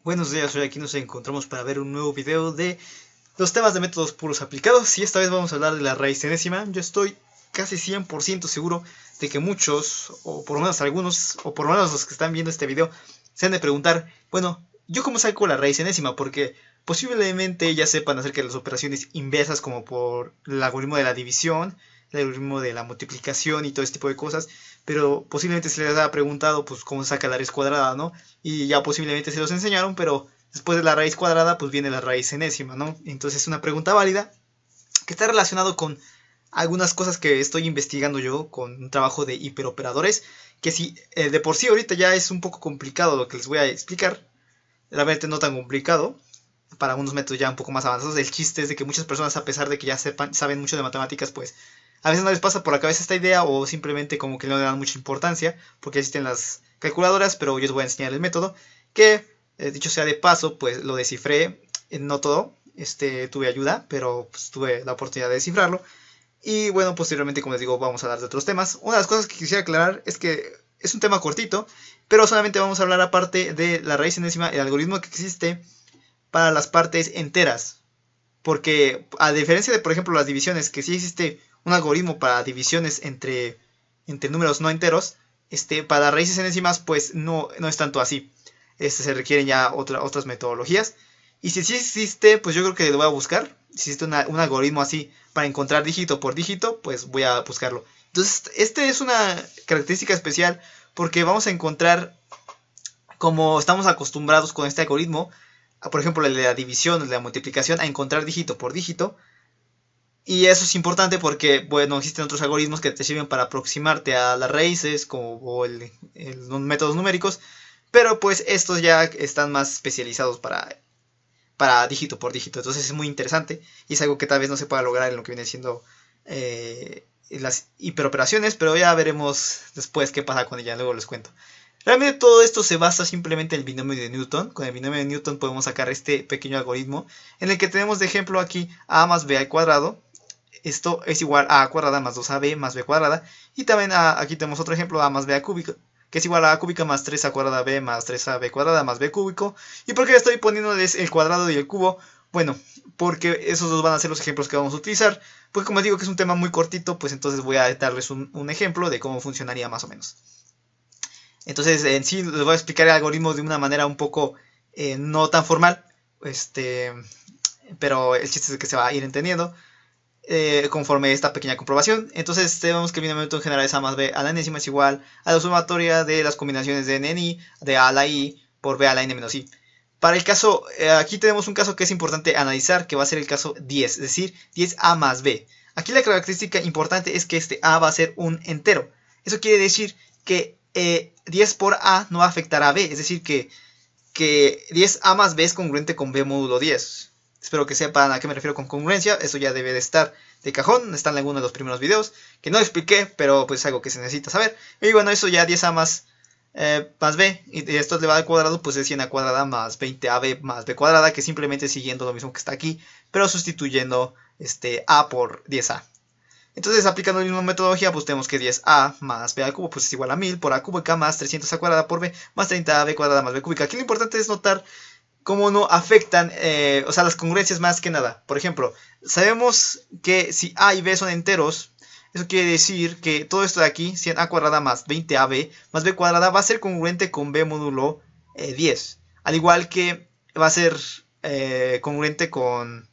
Buenos días, hoy aquí nos encontramos para ver un nuevo video de los temas de métodos puros aplicados y esta vez vamos a hablar de la raíz enésima. Yo estoy casi 100% seguro de que muchos, o por lo menos algunos, o por lo menos los que están viendo este video, se han de preguntar, bueno, ¿yo cómo saco la raíz enésima? Porque posiblemente ya sepan acerca de las operaciones inversas como por el algoritmo de la división, el algoritmo de la multiplicación y todo este tipo de cosas, pero posiblemente se les haya preguntado pues cómo se saca la raíz cuadrada, ¿no? Y ya posiblemente se los enseñaron, pero después de la raíz cuadrada pues viene la raíz enésima, ¿no? Entonces es una pregunta válida que está relacionado con algunas cosas que estoy investigando yo con un trabajo de hiperoperadores, que si de por sí ahorita ya es un poco complicado lo que les voy a explicar, realmente no tan complicado, para unos métodos ya un poco más avanzados. El chiste es de que muchas personas, a pesar de que ya saben mucho de matemáticas, pues a veces no les pasa por la cabeza esta idea o simplemente como que no le dan mucha importancia porque existen las calculadoras, pero yo les voy a enseñar el método que, dicho sea de paso, pues lo descifré, no todo, tuve ayuda, pero pues, tuve la oportunidad de descifrarlo. Y bueno, posteriormente, como les digo, vamos a hablar de otros temas. Una de las cosas que quisiera aclarar es que es un tema cortito, pero solamente vamos a hablar aparte de la raíz enésima, el algoritmo que existe para las partes enteras. Porque a diferencia de, por ejemplo, las divisiones, que sí existe un algoritmo para divisiones entre números no enteros, para raíces enésimas, pues no es tanto así. Se requieren ya otras metodologías. Y si sí existe, pues yo creo que lo voy a buscar. Si existe un algoritmo así para encontrar dígito por dígito, pues voy a buscarlo. Entonces, es una característica especial porque vamos a encontrar, como estamos acostumbrados con este algoritmo, por ejemplo, el de la división, el de la multiplicación, a encontrar dígito por dígito. Y eso es importante porque, bueno, existen otros algoritmos que te sirven para aproximarte a las raíces, como los métodos numéricos, pero pues estos ya están más especializados para dígito por dígito. Entonces es muy interesante y es algo que tal vez no se pueda lograr en lo que viene siendo las hiperoperaciones, pero ya veremos después qué pasa con ella, luego les cuento. Realmente todo esto se basa simplemente en el binomio de Newton. Con el binomio de Newton podemos sacar este pequeño algoritmo en el que tenemos de ejemplo aquí a más b al cuadrado. Esto es igual a cuadrada más 2ab más b cuadrada. Y también aquí tenemos otro ejemplo, a más b a cúbico, que es igual a cúbica más 3a cuadrada b más 3ab cuadrada más b cúbico. ¿Y por qué estoy poniéndoles el cuadrado y el cubo? Bueno, porque esos dos van a ser los ejemplos que vamos a utilizar. Porque como les digo que es un tema muy cortito, pues entonces voy a darles un ejemplo de cómo funcionaría más o menos. Entonces, en sí, les voy a explicar el algoritmo de una manera un poco no tan formal, pero el chiste es que se va a ir entendiendo conforme esta pequeña comprobación. Entonces, vemos que el binomio en general es a más b a la enésima es igual a la sumatoria de las combinaciones de n en i, de a a la i por b a la n menos i. Para el caso, aquí tenemos un caso que es importante analizar, que va a ser el caso 10, es decir, 10a más b. Aquí la característica importante es que este a va a ser un entero. Eso quiere decir que 10 por a no va a afectar a b, es decir que 10a más b es congruente con b módulo 10. Espero que sepan a qué me refiero con congruencia, eso ya debe de estar de cajón, está en alguno de los primeros videos, que no expliqué, pero pues es algo que se necesita saber. Y bueno, eso ya 10a más b, y esto elevado al cuadrado, pues es 100 a cuadrada más 20ab más b cuadrada, que simplemente siguiendo lo mismo que está aquí, pero sustituyendo a por 10a. Entonces, aplicando la misma metodología, pues tenemos que 10a más b al cubo pues es igual a 1000 por a cúbica más 300 a cuadrada por b más 30ab cuadrada más b cúbica. Aquí lo importante es notar cómo no afectan, o sea, las congruencias más que nada. Por ejemplo, sabemos que si a y b son enteros, eso quiere decir que todo esto de aquí, 100a cuadrada más 20ab más b cuadrada, va a ser congruente con b módulo 10. Al igual que va a ser congruente con...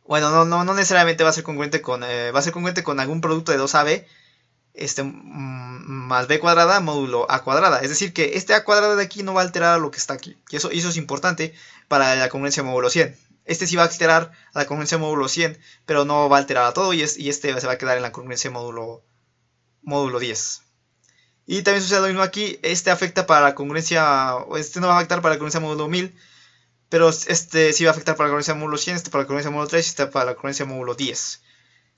Bueno, no necesariamente va a ser congruente con... va a ser congruente con algún producto de 2ab más b cuadrada módulo a cuadrada. Es decir, que este a cuadrada de aquí no va a alterar a lo que está aquí. Y eso es importante para la congruencia módulo 100. Este sí va a alterar a la congruencia módulo 100, pero no va a alterar a todo. Y este se va a quedar en la congruencia módulo 10. Y también sucede lo mismo aquí. Este afecta para la congruencia... Este no va a afectar para la congruencia módulo 1000. Pero este sí va a afectar para la congruencia módulo 100, este para la congruencia módulo 3 y este para la congruencia módulo 10.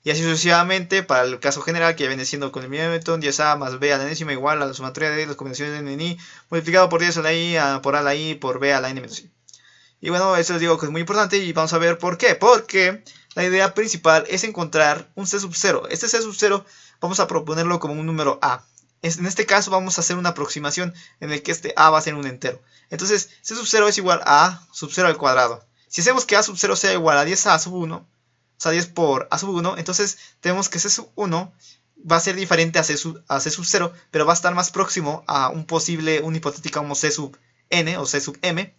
Y así sucesivamente para el caso general, que ya viene siendo con el mismo método, 10a más b a la enésima igual a la sumatoria de las combinaciones de n en i multiplicado por 10 a la i por a la i por b a la n menos i. Y bueno, eso les digo que es muy importante y vamos a ver por qué. Porque la idea principal es encontrar un c sub 0. Este c sub 0 vamos a proponerlo como un número a. En este caso vamos a hacer una aproximación en el que este a va a ser un entero. Entonces c sub 0 es igual a sub 0 al cuadrado. Si hacemos que a sub 0 sea igual a 10a sub 1, o sea 10 por a sub 1, entonces tenemos que c sub 1 va a ser diferente a c sub 0, pero va a estar más próximo a un posible, un hipotético como c sub n o c sub m,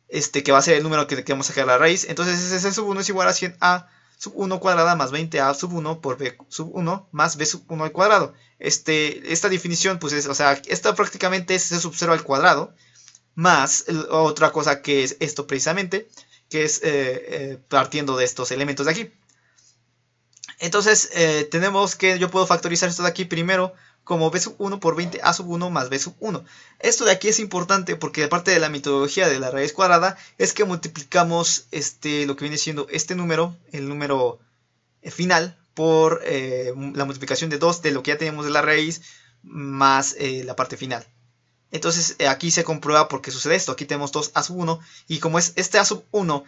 que va a ser el número que queremos sacar la raíz. Entonces ese c sub 1 es igual a 100a sub 1 cuadrada más 20a sub 1 por b sub 1 más b sub 1 al cuadrado. Esta definición, pues es, o sea, esta prácticamente es c sub 0 al cuadrado, más otra cosa que es esto precisamente, que es partiendo de estos elementos de aquí. Entonces tenemos que yo puedo factorizar esto de aquí primero como b sub 1 por 20a sub 1 más b sub 1. Esto de aquí es importante porque aparte de la metodología de la raíz cuadrada es que multiplicamos lo que viene siendo este número, el número final, por la multiplicación de 2 de lo que ya tenemos de la raíz más la parte final. Entonces aquí se comprueba por qué sucede esto. Aquí tenemos 2a sub 1 y como es este a sub 1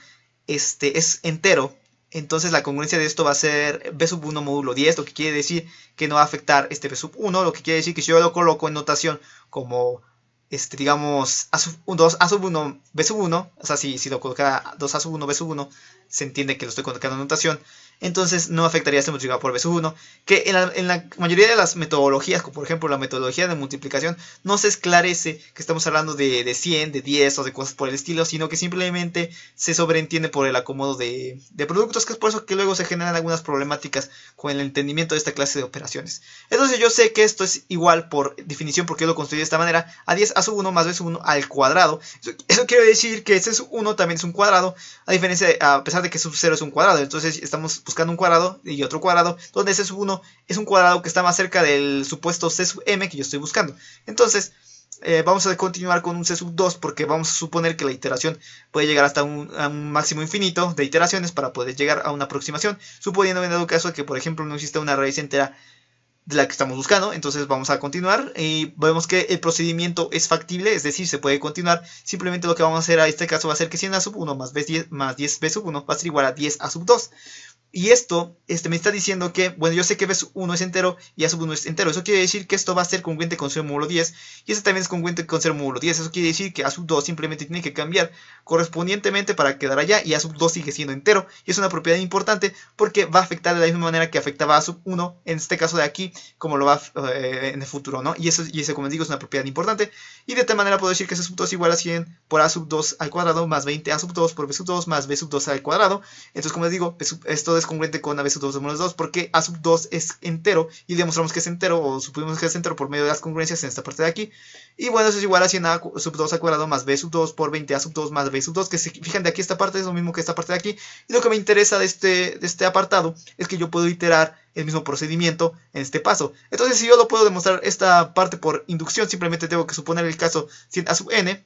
es entero, entonces la congruencia de esto va a ser b sub 1 módulo 10, lo que quiere decir que no va a afectar este b sub 1, lo que quiere decir que si yo lo coloco en notación como, digamos, a sub 2 a sub 1 b sub 1, o sea, si lo colocara 2 a sub 1 b sub 1, se entiende que lo estoy colocando en notación, entonces no afectaría este multiplicado por b sub 1, que en la mayoría de las metodologías, como por ejemplo la metodología de multiplicación, no se esclarece que estamos hablando de 100, de 10 o de cosas por el estilo, sino que simplemente se sobreentiende por el acomodo de productos, que es por eso que luego se generan algunas problemáticas con el entendimiento de esta clase de operaciones. Entonces yo sé que esto es igual por definición, porque yo lo construí de esta manera, a 10 a sub 1 más b sub 1 al cuadrado. Eso quiere decir que c sub 1 también es un cuadrado, a pesar de que sub 0 es un cuadrado. Entonces estamos buscando un cuadrado y otro cuadrado, donde c sub 1 es un cuadrado que está más cerca del supuesto c sub m que yo estoy buscando. Entonces vamos a continuar con un c sub 2, porque vamos a suponer que la iteración puede llegar hasta un máximo infinito de iteraciones para poder llegar a una aproximación, suponiendo en el caso que por ejemplo no existe una raíz entera de la que estamos buscando. Entonces vamos a continuar y vemos que el procedimiento es factible, es decir, se puede continuar. Simplemente lo que vamos a hacer a este caso va a ser que 100a sub 1 más 10b sub 1 va a ser igual a 10a sub 2. Y esto me está diciendo que, bueno, yo sé que b sub 1 es entero y a sub 1 es entero. Eso quiere decir que esto va a ser congruente con 0 módulo 10. Y esto también es congruente con 0 módulo 10. Eso quiere decir que a sub 2 simplemente tiene que cambiar correspondientemente para quedar allá. Y a sub 2 sigue siendo entero. Y es una propiedad importante porque va a afectar de la misma manera que afectaba a sub 1, en este caso de aquí, como lo va en el futuro, ¿no? Y eso, como les digo, es una propiedad importante. Y de tal manera puedo decir que c sub 2 es igual a 100 por a sub 2 al cuadrado más 20 a sub 2 por b sub 2 más b sub 2 al cuadrado. Entonces, como les digo, esto es congruente con a b sub 2 menos 2 porque a sub 2 es entero y demostramos que es entero, o supimos que es entero por medio de las congruencias en esta parte de aquí. Y bueno, eso es igual a 100 a sub 2 al cuadrado más b sub 2 por 20 a sub 2 más b sub 2, que si fijan de aquí esta parte es lo mismo que esta parte de aquí. Y lo que me interesa de este apartado es que yo puedo iterar el mismo procedimiento en este paso. Entonces, si yo lo puedo demostrar esta parte por inducción, simplemente tengo que suponer el caso 100 a sub n,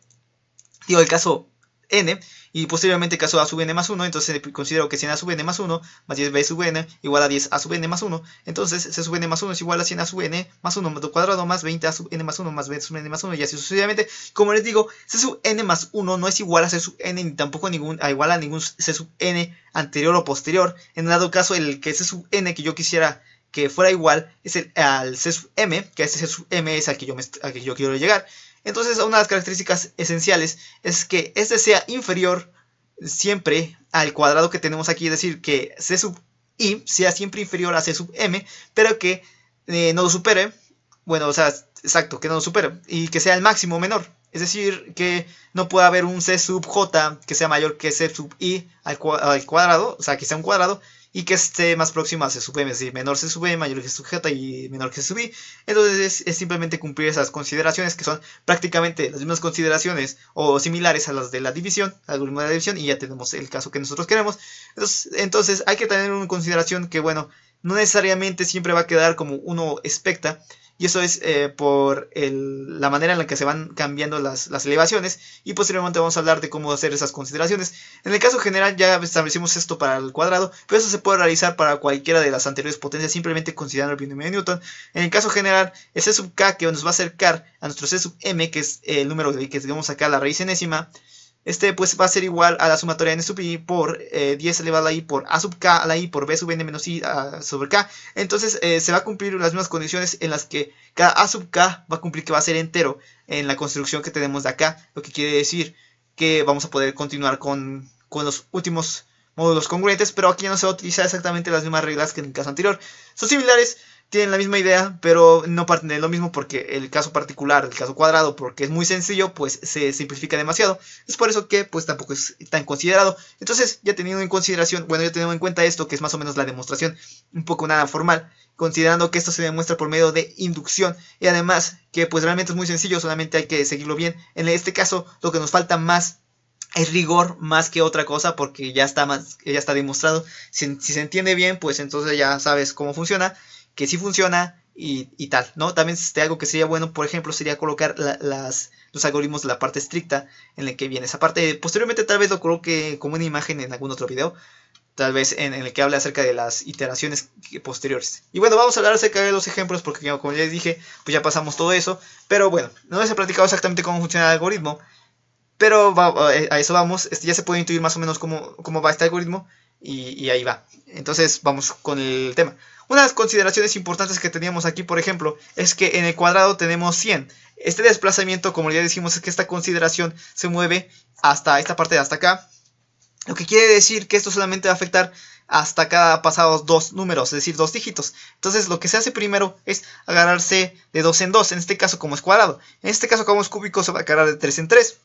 digo el caso n, y posteriormente caso a sub n más 1, entonces considero que 100 a sub n más 1 más 10b sub n igual a 10 a sub n más 1, entonces c sub n más 1 es igual a 100 a sub n más 1 cuadrado más 20 a sub n más 1 más b sub n más 1 y así sucesivamente. Como les digo, c sub n más 1 no es igual a c sub n, ni tampoco igual a ningún c sub n anterior o posterior. En dado caso, el que c sub n que yo quisiera que fuera igual es al c sub m, que este c sub m es al que yo quiero llegar. Entonces, una de las características esenciales es que este sea inferior siempre al cuadrado que tenemos aquí, es decir, que c sub i sea siempre inferior a c sub m, pero que no lo supere. Bueno, o sea, exacto, que no lo supere y que sea el máximo menor. Es decir, que no pueda haber un c sub j que sea mayor que c sub i al cuadrado, o sea, que sea un cuadrado, y que esté más próximo a c sub m, es decir, menor c sub m, mayor que c sub j y menor que c sub i. Entonces es simplemente cumplir esas consideraciones, que son prácticamente las mismas consideraciones o similares a las de la división, algoritmo de la división, y ya tenemos el caso que nosotros queremos. Entonces hay que tener en consideración que, bueno, no necesariamente siempre va a quedar como uno expecta. Y eso es por la manera en la que se van cambiando las elevaciones. Y posteriormente vamos a hablar de cómo hacer esas consideraciones. En el caso general ya establecimos esto para el cuadrado, pero eso se puede realizar para cualquiera de las anteriores potencias, simplemente considerando el binomio de Newton. En el caso general, el c sub k, que nos va a acercar a nuestro c sub m, que es el número del que debemos sacar la raíz enésima, este pues va a ser igual a la sumatoria n sub i por 10 elevado a la i por a sub k a la i por b sub n menos i sobre k. Entonces se va a cumplir las mismas condiciones en las que cada a sub k va a cumplir que va a ser entero en la construcción que tenemos de acá, lo que quiere decir que vamos a poder continuar con los últimos módulos congruentes, pero aquí ya no se va a utilizar exactamente las mismas reglas que en el caso anterior. Son similares, tienen la misma idea, pero no parten de lo mismo porque el caso particular, el caso cuadrado, porque es muy sencillo, pues se simplifica demasiado. Es por eso que pues tampoco es tan considerado. Entonces, ya teniendo en consideración, bueno, ya teniendo en cuenta esto, que es más o menos la demostración, un poco nada formal, considerando que esto se demuestra por medio de inducción y además que pues realmente es muy sencillo, solamente hay que seguirlo bien. En este caso, lo que nos falta más es rigor más que otra cosa porque ya está demostrado. Si se entiende bien, pues entonces ya sabes cómo funciona, que sí funciona y tal, ¿no? También algo que sería bueno, por ejemplo, sería colocar los algoritmos de la parte estricta en la que viene esa parte. Posteriormente tal vez lo coloque como una imagen en algún otro video, tal vez en el que hable acerca de las iteraciones posteriores. Y bueno, vamos a hablar acerca de los ejemplos porque como ya les dije, pues ya pasamos todo eso. Pero bueno, no les he platicado exactamente cómo funciona el algoritmo, pero a eso vamos. Ya se puede intuir más o menos cómo va este algoritmo y ahí va. Entonces vamos con el tema. Unas consideraciones importantes que teníamos aquí, por ejemplo, es que en el cuadrado tenemos 100. Este desplazamiento, como ya decimos, es que esta consideración se mueve hasta esta parte de hasta acá. Lo que quiere decir que esto solamente va a afectar hasta cada pasados dos números, es decir, dos dígitos. Entonces lo que se hace primero es agarrarse de 2 en 2, en este caso como es cuadrado. En este caso como es cúbico se va a agarrar de 3 en 3.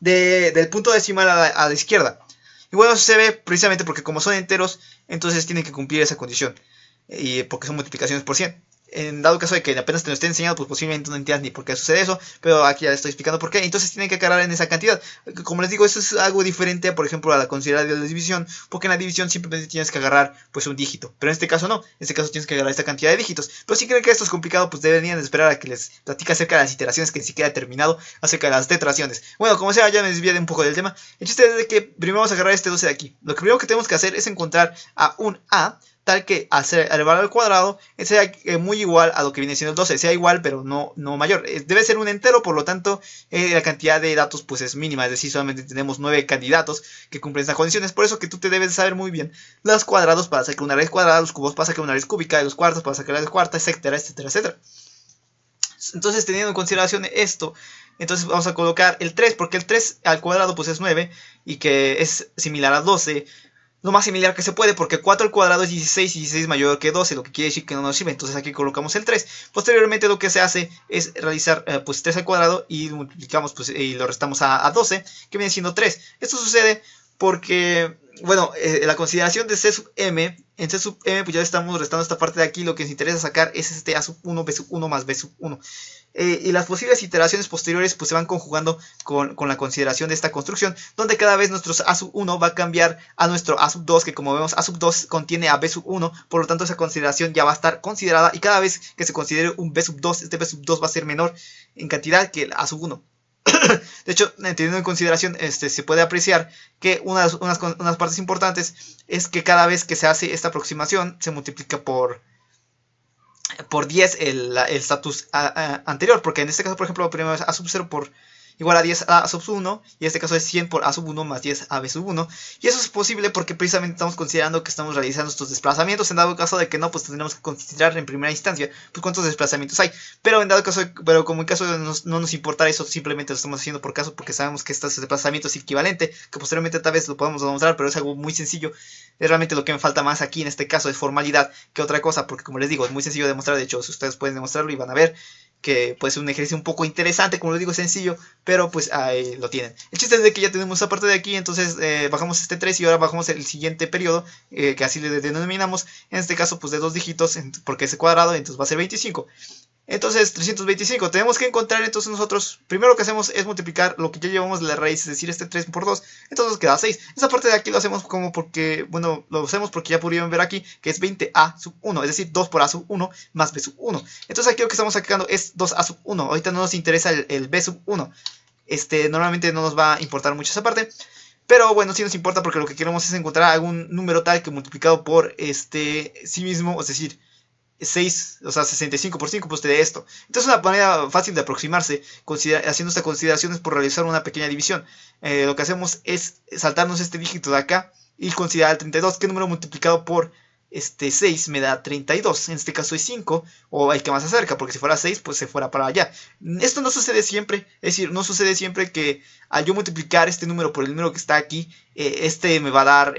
Del punto decimal a la izquierda. Y bueno, eso se ve precisamente porque como son enteros, entonces tienen que cumplir esa condición. Y porque son multiplicaciones por 100. En dado caso de que apenas te lo esté enseñando, pues posiblemente no entiendas ni por qué sucede eso, pero aquí ya estoy explicando por qué. Entonces tienen que aclarar en esa cantidad. Como les digo, eso es algo diferente, por ejemplo, a la considerada de la división, porque en la división simplemente tienes que agarrar pues un dígito, pero en este caso no, en este caso tienes que agarrar esta cantidad de dígitos. Pero si creen que esto es complicado, pues deberían esperar a que les platique acerca de las iteraciones que ni siquiera he terminado, acerca de las tetraciones. Bueno, como sea, ya me desvié de un poco del tema. El chiste es de que primero vamos a agarrar este 12 de aquí. Lo que primero que tenemos que hacer es encontrar a un A, tal que al elevar al cuadrado sea muy igual a lo que viene siendo el 12, sea igual pero no mayor. Debe ser un entero, por lo tanto la cantidad de datos pues es mínima, es decir, solamente tenemos 9 candidatos que cumplen esas condiciones. Por eso que tú te debes saber muy bien los cuadrados para sacar una raíz cuadrada, los cubos para sacar una raíz cúbica, y los cuartos para sacar la raíz cuarta, etcétera, etcétera, etcétera. Entonces, teniendo en consideración esto, entonces vamos a colocar el 3, porque el 3 al cuadrado pues es 9 y que es similar a 12. Lo más similar que se puede, porque 4 al cuadrado es 16 y 16 es mayor que 12, lo que quiere decir que no nos sirve. Entonces aquí colocamos el 3. Posteriormente lo que se hace es realizar pues 3 al cuadrado y multiplicamos pues, y lo restamos a 12, que viene siendo 3. Esto sucede porque, bueno, la consideración de C sub m, en C sub m pues ya estamos restando esta parte de aquí. Lo que nos interesa sacar es este A sub 1, B sub 1 más B sub 1. Y las posibles iteraciones posteriores pues se van conjugando con la consideración de esta construcción, donde cada vez nuestro A sub 1 va a cambiar a nuestro A sub 2, que como vemos A sub 2 contiene a B sub 1, por lo tanto esa consideración ya va a estar considerada, y cada vez que se considere un B sub 2, este B sub 2 va a ser menor en cantidad que el A sub 1. De hecho, teniendo en consideración, se puede apreciar que unas partes importantes es que cada vez que se hace esta aproximación se multiplica por 10 el status anterior, porque en este caso, por ejemplo, primero es A sub 0 por igual a 10 a sub 1, y en este caso es 100 por A sub 1 más 10 a B sub 1, y eso es posible porque precisamente estamos considerando que estamos realizando estos desplazamientos. En dado caso de que no, pues tendremos que considerar en primera instancia pues cuántos desplazamientos hay, pero en dado caso, pero como en caso de no nos importa eso, simplemente lo estamos haciendo por caso, porque sabemos que este desplazamiento es equivalente, que posteriormente tal vez lo podemos demostrar, pero es algo muy sencillo. Realmente lo que me falta más aquí en este caso es formalidad que otra cosa, porque como les digo, es muy sencillo de demostrar. De hecho, si ustedes pueden demostrarlo y van a ver que puede ser un ejercicio un poco interesante, como les digo, sencillo, pero pues ahí lo tienen. El chiste es de que ya tenemos esa parte de aquí, entonces bajamos este 3 y ahora bajamos el siguiente periodo, que así le denominamos, en este caso pues de 2 dígitos, porque es cuadrado, entonces va a ser 25. Entonces 325, tenemos que encontrar entonces nosotros, primero lo que hacemos es multiplicar lo que ya llevamos de la raíz, es decir, este 3 por 2, entonces nos queda 6. Esa parte de aquí lo hacemos como porque, bueno, lo hacemos porque ya pudieron ver aquí que es 20a sub 1, es decir, 2 por a sub 1 más b sub 1. Entonces aquí lo que estamos sacando es 2a sub 1, ahorita no nos interesa el b sub 1, normalmente no nos va a importar mucho esa parte. Pero bueno, sí nos importa porque lo que queremos es encontrar algún número tal que multiplicado por sí mismo, es decir, 6, o sea, 65 por 5, pues te dé esto. Entonces es una manera fácil de aproximarse haciendo estas consideraciones por realizar una pequeña división. Lo que hacemos es saltarnos este dígito de acá y considerar el 32, que número multiplicado por 6 me da 32, en este caso es 5, o el que más se acerca, porque si fuera 6, pues se fuera para allá. Esto no sucede siempre, es decir, no sucede siempre que al yo multiplicar este número por el número que está aquí, este me va a dar,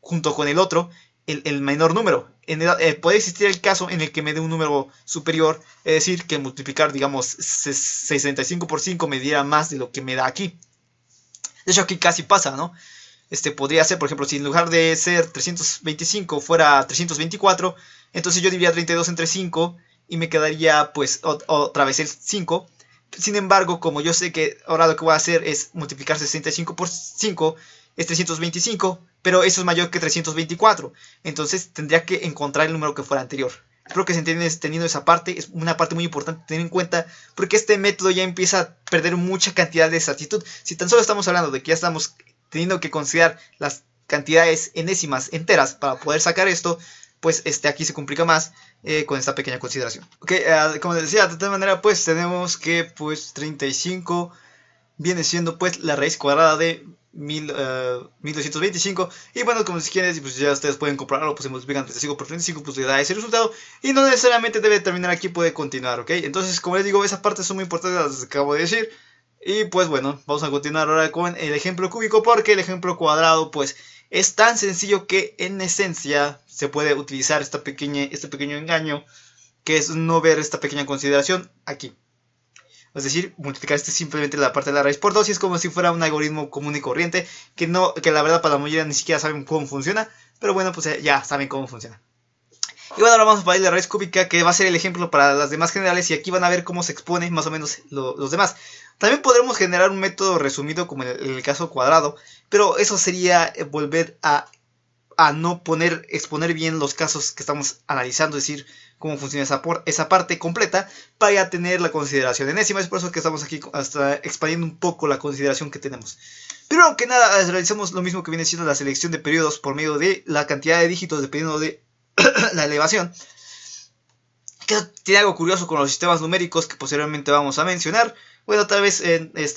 junto con el otro, el menor número. Puede existir el caso en el que me dé un número superior, es decir, que multiplicar, digamos, 65 por 5 me diera más de lo que me da aquí. De hecho, aquí casi pasa, ¿no? Podría ser, por ejemplo, si en lugar de ser 325 fuera 324, entonces yo dividiría 32 entre 5 y me quedaría pues otra vez el 5. Sin embargo, como yo sé que ahora lo que voy a hacer es multiplicar 65 por 5, es 325, pero eso es mayor que 324. Entonces tendría que encontrar el número que fuera anterior. Espero que se entienda teniendo esa parte. Es una parte muy importante tener en cuenta, porque este método ya empieza a perder mucha cantidad de exactitud. Si tan solo estamos hablando de que ya estamos teniendo que considerar las cantidades enésimas enteras para poder sacar esto, pues aquí se complica más con esta pequeña consideración. Ok, como les decía, de tal manera pues tenemos que pues 35 viene siendo pues la raíz cuadrada de 1225. Y bueno, como si quieren, pues ya ustedes pueden comprobarlo, pues se multiplican 35 por 35, pues le da ese resultado. Y no necesariamente debe terminar aquí, puede continuar, ok. Entonces, como les digo, esa parte son muy importantes, las que acabo de decir. Y pues bueno, vamos a continuar ahora con el ejemplo cúbico, porque el ejemplo cuadrado pues es tan sencillo que en esencia se puede utilizar este pequeño engaño, que es no ver esta pequeña consideración aquí. Es decir, multiplicar simplemente la parte de la raíz por 2, y es como si fuera un algoritmo común y corriente, que la verdad para la mayoría ni siquiera saben cómo funciona, pero bueno, pues ya saben cómo funciona. Y bueno, ahora vamos a ver la raíz cúbica, que va a ser el ejemplo para las demás generales, y aquí van a ver cómo se expone más o menos los demás. También podremos generar un método resumido como en el caso cuadrado, pero eso sería volver a no exponer bien los casos que estamos analizando, es decir, cómo funciona esa parte completa, para ya tener la consideración enésima. Es por eso que estamos aquí hasta expandiendo un poco la consideración que tenemos. Primero que nada, realizamos lo mismo que viene siendo la selección de periodos por medio de la cantidad de dígitos dependiendo de la elevación. Que tiene algo curioso con los sistemas numéricos que posteriormente vamos a mencionar. Bueno, tal vez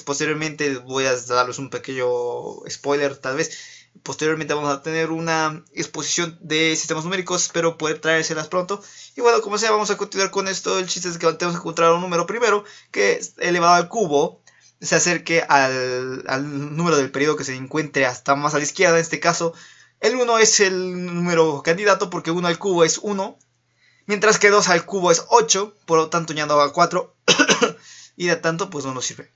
posteriormente voy a darles un pequeño spoiler, tal vez. Posteriormente vamos a tener una exposición de sistemas numéricos, espero poder traérselas pronto. Y bueno, como sea, vamos a continuar con esto. El chiste es que tenemos que encontrar un número primero que, elevado al cubo, se acerque al número del periodo que se encuentre hasta más a la izquierda. En este caso, el 1 es el número candidato, porque 1 al cubo es 1, mientras que 2 al cubo es 8, por lo tanto ya no va a 4, y de tanto pues no nos sirve.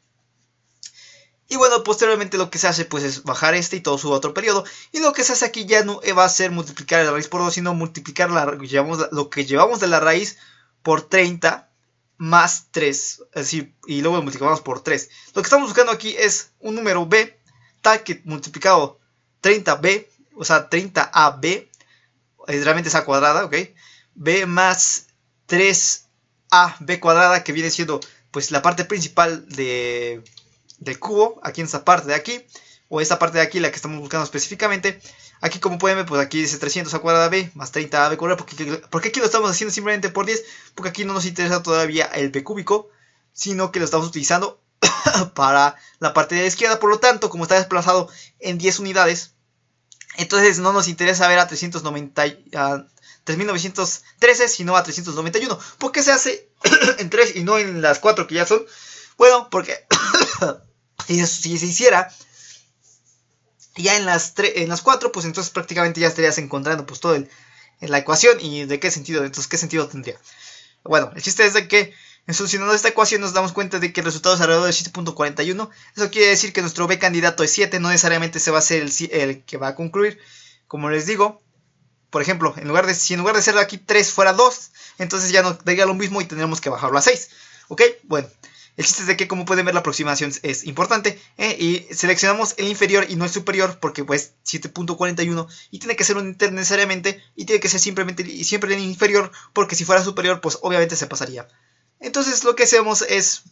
Y bueno, posteriormente lo que se hace pues es bajar y todo sube a otro periodo. Y lo que se hace aquí ya no va a ser multiplicar la raíz por 2, sino multiplicar lo que llevamos de la raíz por 30 más 3. Es decir, y luego lo multiplicamos por 3. Lo que estamos buscando aquí es un número b, tal que multiplicado 30b, o sea 30ab, realmente es a cuadrada, ¿ok? B más 3ab cuadrada, que viene siendo pues la parte principal del cubo, aquí en esta parte de aquí, o esta parte de aquí, la que estamos buscando específicamente. Aquí, como pueden ver, pues aquí dice 300 a cuadrada b más 30 a b cuadrada. ¿Por qué aquí lo estamos haciendo simplemente por 10? Porque aquí no nos interesa todavía el b cúbico, sino que lo estamos utilizando para la parte de la izquierda. Por lo tanto, como está desplazado en 10 unidades, entonces no nos interesa ver a 3913, sino a 391. ¿Por qué se hace en 3 y no en las 4 que ya son? Bueno, porque si se hiciera ya en las 4, pues entonces prácticamente ya estarías encontrando pues todo en la ecuación. ¿Y de qué sentido? Entonces, ¿qué sentido tendría? Bueno, el chiste es de que solucionando esta ecuación nos damos cuenta de que el resultado es alrededor de 7.41. Eso quiere decir que nuestro B candidato es 7, no necesariamente se va a ser el que va a concluir. Como les digo, por ejemplo, si en lugar de ser aquí 3 fuera 2, entonces ya nos daría lo mismo y tendríamos que bajarlo a 6. ¿Ok? Bueno, el chiste es de que, como pueden ver, la aproximación es importante, y seleccionamos el inferior y no el superior, porque pues 7.41, y tiene que ser un inter necesariamente, y tiene que ser simplemente y siempre el inferior, porque si fuera superior pues obviamente se pasaría. Entonces lo que hacemos es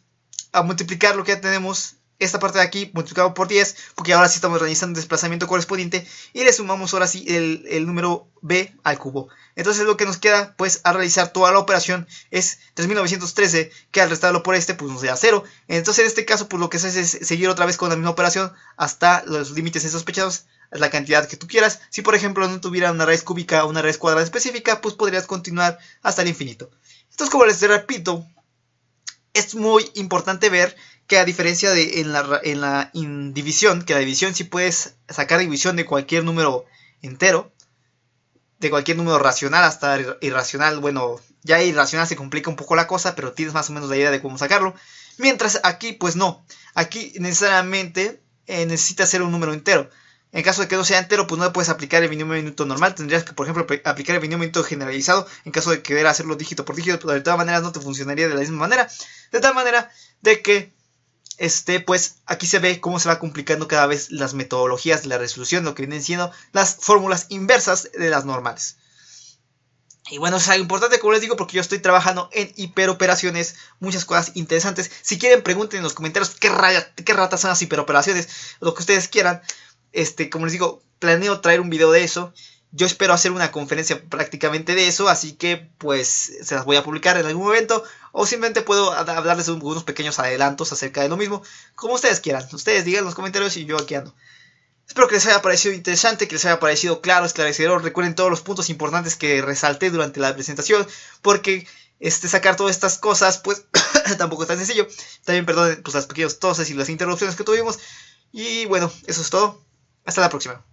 a multiplicar lo que ya tenemos esta parte de aquí multiplicado por 10, porque ahora sí estamos realizando el desplazamiento correspondiente, y le sumamos ahora sí el número b al cubo. Entonces lo que nos queda pues a realizar toda la operación es 3913, que al restarlo por este pues nos da 0. Entonces en este caso pues lo que se hace es seguir otra vez con la misma operación hasta los límites insospechados, la cantidad que tú quieras. Si por ejemplo no tuviera una raíz cúbica o una raíz cuadrada específica, pues podrías continuar hasta el infinito. Entonces, como les repito, es muy importante ver que a diferencia de en la división, que la división sí puedes sacar división de cualquier número entero, de cualquier número racional hasta irracional. Bueno, ya irracional se complica un poco la cosa, pero tienes más o menos la idea de cómo sacarlo. Mientras aquí, pues no. Aquí necesariamente necesitas ser un número entero. En caso de que no sea entero, pues no puedes aplicar el binomio minuto normal. Tendrías que, por ejemplo, aplicar el binomio minuto generalizado en caso de querer hacerlo dígito por dígito, pero de todas maneras no te funcionaría de la misma manera. De tal manera de que, pues aquí se ve cómo se va complicando cada vez las metodologías de la resolución, lo que vienen siendo las fórmulas inversas de las normales. Y bueno, eso es algo importante, como les digo, porque yo estoy trabajando en hiperoperaciones, muchas cosas interesantes. Si quieren, pregunten en los comentarios qué ratas son las hiperoperaciones, lo que ustedes quieran. Como les digo, planeo traer un video de eso. Yo espero hacer una conferencia prácticamente de eso, así que pues se las voy a publicar en algún momento, o simplemente puedo hablarles de unos pequeños adelantos acerca de lo mismo, como ustedes quieran. Ustedes digan en los comentarios y yo aquí ando. Espero que les haya parecido interesante, que les haya parecido claro, esclarecedor. Recuerden todos los puntos importantes que resalté durante la presentación, porque sacar todas estas cosas pues tampoco es tan sencillo. También perdonen pues las pequeñas toses y las interrupciones que tuvimos. Y bueno, eso es todo. Hasta la próxima.